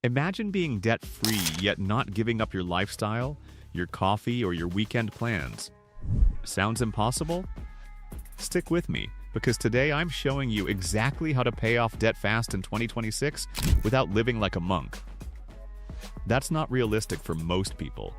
Imagine being debt-free yet not giving up your lifestyle, your coffee, or your weekend plans. Sounds impossible? Stick with me, because today I'm showing you exactly how to pay off debt fast in 2026 without living like a monk. That's not realistic for most people.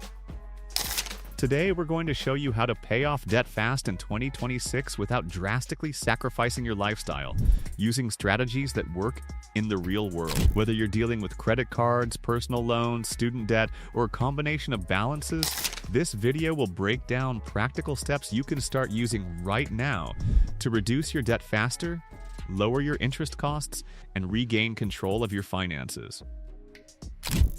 Today, we're going to show you how to pay off debt fast in 2026 without drastically sacrificing your lifestyle, using strategies that work in the real world. Whether you're dealing with credit cards, personal loans, student debt, or a combination of balances, this video will break down practical steps you can start using right now to reduce your debt faster, lower your interest costs, and regain control of your finances.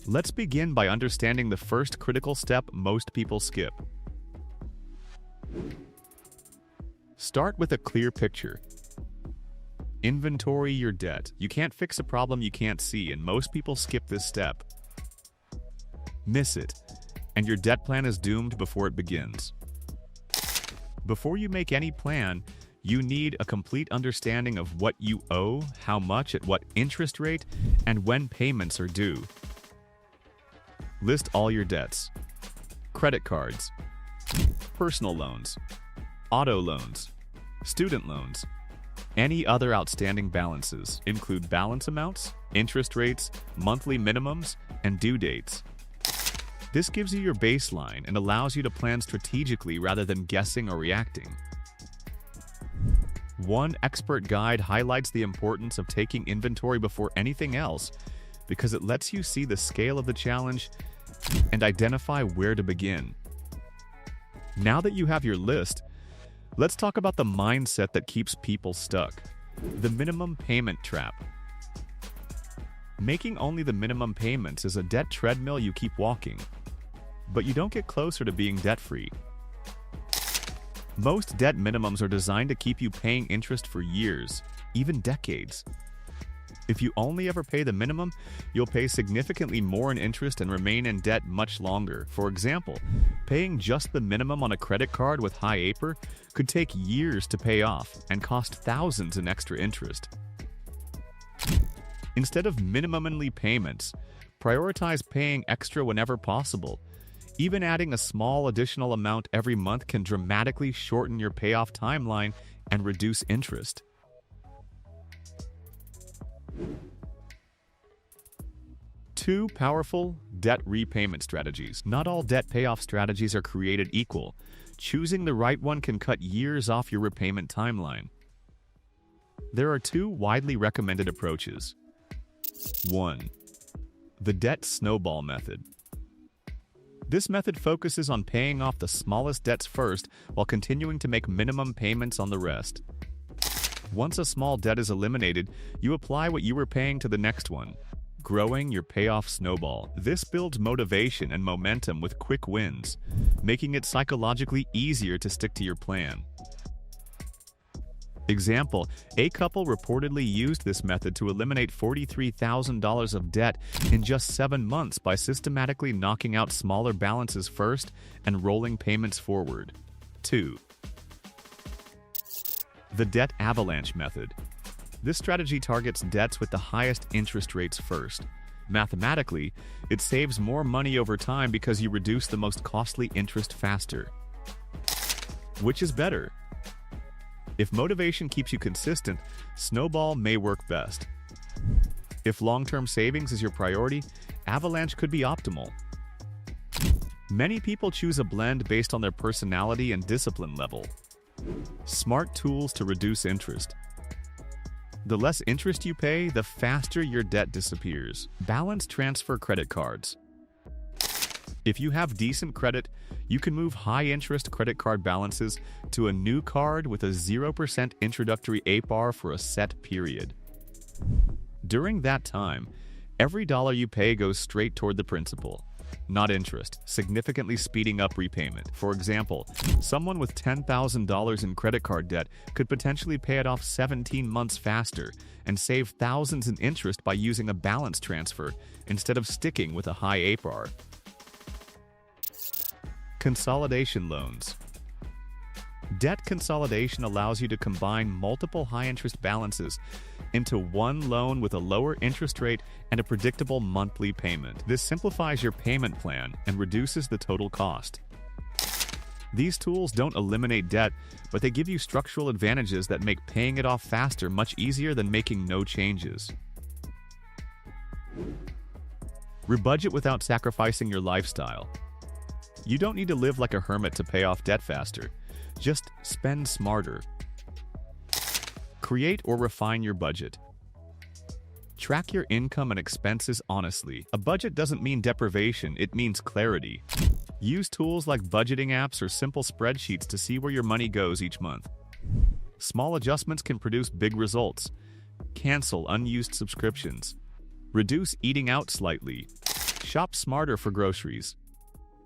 Let's begin by understanding the first critical step most people skip. Start with a clear picture. Inventory your debt. You can't fix a problem you can't see, and most people skip this step. Miss it, and your debt plan is doomed before it begins. Before you make any plan, you need a complete understanding of what you owe, how much, at what interest rate, and when payments are due. List all your debts: credit cards, personal loans, auto loans, student loans. Any other outstanding balances include balance amounts, interest rates, monthly minimums, and due dates. This gives you your baseline and allows you to plan strategically rather than guessing or reacting. One expert guide highlights the importance of taking inventory before anything else because it lets you see the scale of the challenge and identify where to begin. Now that you have your list, let's talk about the mindset that keeps people stuck: the minimum payment trap. Making only the minimum payments is a debt treadmill you keep walking, but you don't get closer to being debt-free. Most debt minimums are designed to keep you paying interest for years, even decades. If you only ever pay the minimum, you'll pay significantly more in interest and remain in debt much longer. For example, paying just the minimum on a credit card with high APR could take years to pay off and cost thousands in extra interest. Instead of minimum-only payments, prioritize paying extra whenever possible. Even adding a small additional amount every month can dramatically shorten your payoff timeline and reduce interest. Two powerful debt repayment strategies. Not all debt payoff strategies are created equal. Choosing the right one can cut years off your repayment timeline. There are two widely recommended approaches. 1. The debt snowball method. This method focuses on paying off the smallest debts first while continuing to make minimum payments on the rest. Once a small debt is eliminated, you apply what you were paying to the next one, growing your payoff snowball. This builds motivation and momentum with quick wins, making it psychologically easier to stick to your plan. Example: a couple reportedly used this method to eliminate $43,000 of debt in just 7 months by systematically knocking out smaller balances first and rolling payments forward. 2. The debt avalanche method. This strategy targets debts with the highest interest rates first. Mathematically, it saves more money over time because you reduce the most costly interest faster. Which is better? If motivation keeps you consistent, Snowball may work best. If long-term savings is your priority, Avalanche could be optimal. Many people choose a blend based on their personality and discipline level. Smart tools to reduce interest. The less interest you pay, the faster your debt disappears. Balance transfer credit cards. If you have decent credit, you can move high-interest credit card balances to a new card with a 0% introductory APR for a set period. During that time, every dollar you pay goes straight toward the principal, not interest, significantly speeding up repayment. For example, someone with $10,000 in credit card debt could potentially pay it off 17 months faster and save thousands in interest by using a balance transfer instead of sticking with a high APR. Consolidation loans. Debt consolidation allows you to combine multiple high-interest balances into one loan with a lower interest rate and a predictable monthly payment. This simplifies your payment plan and reduces the total cost. These tools don't eliminate debt, but they give you structural advantages that make paying it off faster much easier than making no changes. Rebudget without sacrificing your lifestyle. You don't need to live like a hermit to pay off debt faster. Just spend smarter. Create or refine your budget. Track your income and expenses honestly. A budget doesn't mean deprivation, it means clarity. Use tools like budgeting apps or simple spreadsheets to see where your money goes each month. Small adjustments can produce big results. Cancel unused subscriptions. Reduce eating out slightly. Shop smarter for groceries.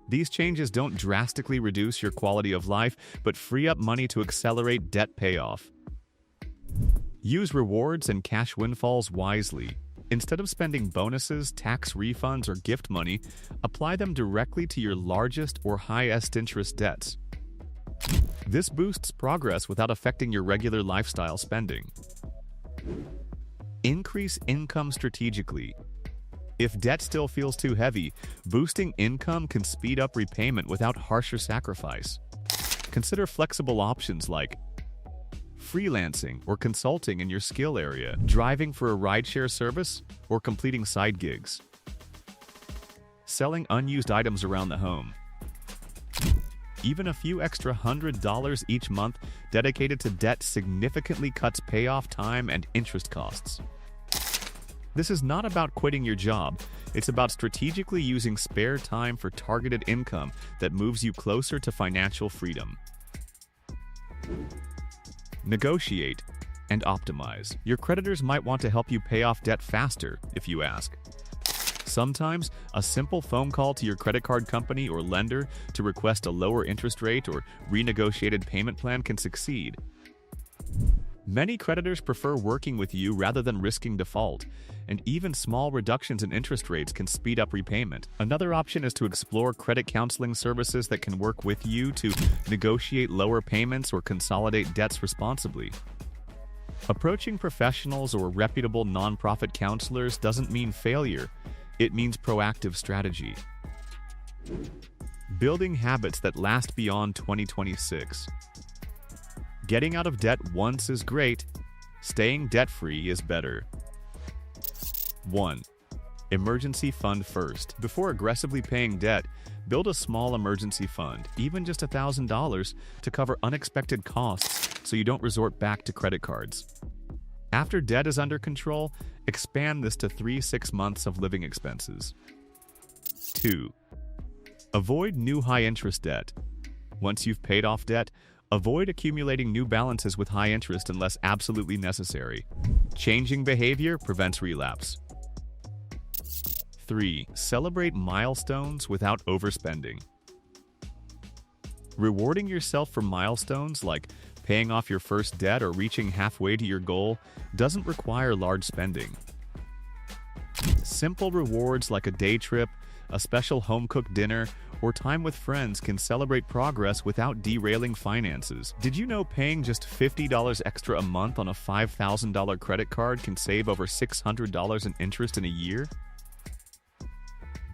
These changes don't drastically reduce your quality of life, but free up money to accelerate debt payoff. Use rewards and cash windfalls wisely. Instead of spending bonuses, tax refunds, or gift money, apply them directly to your largest or highest interest debts. This boosts progress without affecting your regular lifestyle spending. Increase income strategically. If debt still feels too heavy, boosting income can speed up repayment without harsher sacrifice. Consider flexible options like freelancing or consulting in your skill area, driving for a rideshare service, or completing side gigs. Selling unused items around the home. Even a few extra $100 each month dedicated to debt significantly cuts payoff time and interest costs. This is not about quitting your job. It's about strategically using spare time for targeted income that moves you closer to financial freedom. Negotiate and optimize. Your creditors might want to help you pay off debt faster if you ask. Sometimes, a simple phone call to your credit card company or lender to request a lower interest rate or renegotiated payment plan can succeed. Many creditors prefer working with you rather than risking default, and even small reductions in interest rates can speed up repayment. Another option is to explore credit counseling services that can work with you to negotiate lower payments or consolidate debts responsibly. Approaching professionals or reputable nonprofit counselors doesn't mean failure, it means proactive strategy. Building habits that last beyond 2026. Getting out of debt once is great, staying debt-free is better. 1. Emergency fund first. Before aggressively paying debt, build a small emergency fund, even just $1,000, to cover unexpected costs so you don't resort back to credit cards. After debt is under control, expand this to 3-6 months of living expenses. 2. Avoid new high-interest debt. Once you've paid off debt, avoid accumulating new balances with high interest unless absolutely necessary. Changing behavior prevents relapse. 3. Celebrate milestones without overspending. Rewarding yourself for milestones like paying off your first debt or reaching halfway to your goal doesn't require large spending. Simple rewards like a day trip, a special home-cooked dinner, or time with friends can celebrate progress without derailing finances. Did you know paying just $50 extra a month on a $5,000 credit card can save over $600 in interest in a year?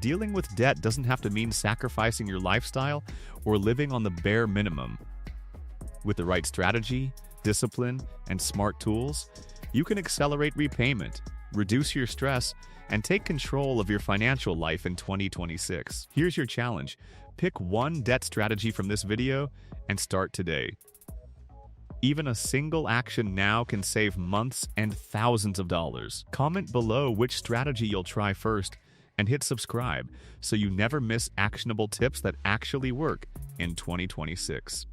Dealing with debt doesn't have to mean sacrificing your lifestyle or living on the bare minimum. With the right strategy, discipline, and smart tools, you can accelerate repayment, reduce your stress, and take control of your financial life in 2026. Here's your challenge. Pick one debt strategy from this video and start today. Even a single action now can save months and thousands of dollars. Comment below which strategy you'll try first and hit subscribe so you never miss actionable tips that actually work in 2026.